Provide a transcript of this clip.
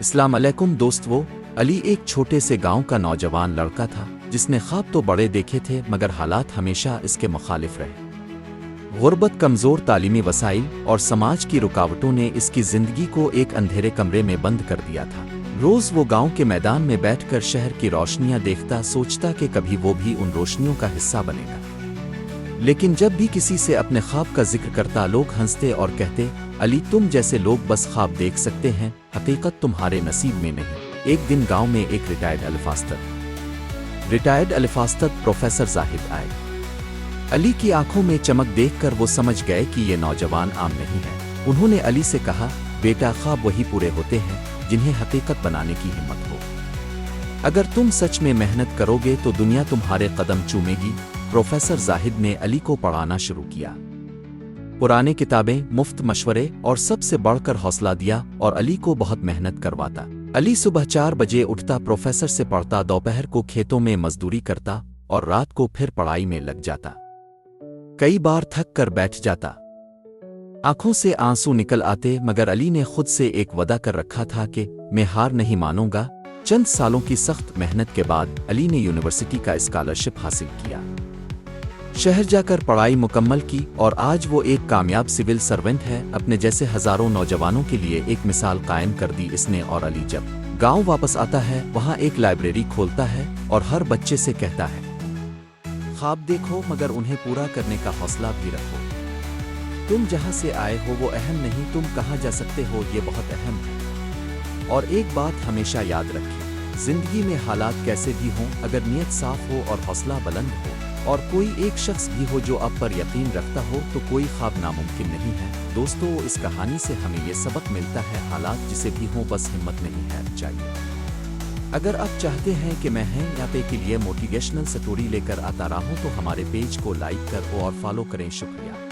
अस्सलाम अलैकुम दोस्तों। अली एक छोटे से गांव का नौजवान लड़का था जिसने ख्वाब तो बड़े देखे थे मगर हालात हमेशा इसके मुखालिफ रहे। गुर्बत, कमज़ोर तालीमी वसाइल और समाज की रुकावटों ने इसकी ज़िंदगी को एक अंधेरे कमरे में बंद कर दिया था। रोज़ वो गांव के मैदान में बैठकर शहर की रोशनियां देखता, सोचता कि कभी वो भी उन रोशनियों का हिस्सा बनेगा। लेकिन जब भी किसी से अपने ख्वाब का जिक्र करता, लोग हंसते और कहते, अली तुम जैसे लोग बस ख्वाब देख सकते हैं, हकीकत तुम्हारे नसीब में नहीं। एक दिन गांव में एक रिटायर्ड अल्फास्तर प्रोफेसर जाहिद आए। अली की आंखों में चमक देखकर वो समझ गए कि ये नौजवान आम नहीं है। उन्होंने अली से कहा, बेटा, ख्वाब वही पूरे होते हैं जिन्हें हकीकत बनाने की हिम्मत हो। अगर तुम सच में मेहनत करोगे तो दुनिया तुम्हारे कदम चूमेगी। प्रोफेसर जाहिद ने अली को पढ़ाना शुरू किया। पुराने किताबें, मुफ्त मशवरे और सबसे बढ़कर हौसला दिया और अली को बहुत मेहनत करवाता। अली सुबह 4 बजे उठता, प्रोफेसर से पढ़ता, दोपहर को खेतों में मजदूरी करता और रात को फिर पढ़ाई में लग जाता। कई बार थक कर बैठ जाता, आंखों से आंसू निकल आते, मगर अली ने खुद से एक वादा कर रखा था कि मैं हार नहीं मानूंगा। चंद सालों की सख्त मेहनत के बाद अली ने यूनिवर्सिटी का स्कॉलरशिप हासिल किया, शहर जाकर पढ़ाई मुकम्मल की और आज वो एक कामयाब सिविल सर्वेंट है। अपने जैसे हजारों नौजवानों के लिए एक मिसाल कायम कर दी इसने। और अली जब गांव वापस आता है, वहां एक लाइब्रेरी खोलता है और हर बच्चे से कहता है, ख्वाब देखो मगर उन्हें पूरा करने का हौसला भी रखो। तुम जहां से आए हो वो अहम नहीं, तुम कहां जा सकते हो ये बहुत अहम है। और एक बात हमेशा याद रखें, जिंदगी में हालात कैसे भी हों, अगर नीयत साफ हो और हौसला बुलंद हो और कोई एक शख्स भी हो जो आप पर यकीन रखता हो, तो कोई ख्वाब नामुमकिन नहीं है। दोस्तों, इस कहानी से हमें ये सबक मिलता है, हालात जिसे भी हों बस हिम्मत नहीं है चाहिए। अगर आप चाहते हैं कि मैं यहाँ पे के लिए मोटिवेशनल स्टोरी लेकर आता रहा हूँ तो हमारे पेज को लाइक कर और फॉलो करें। शुक्रिया।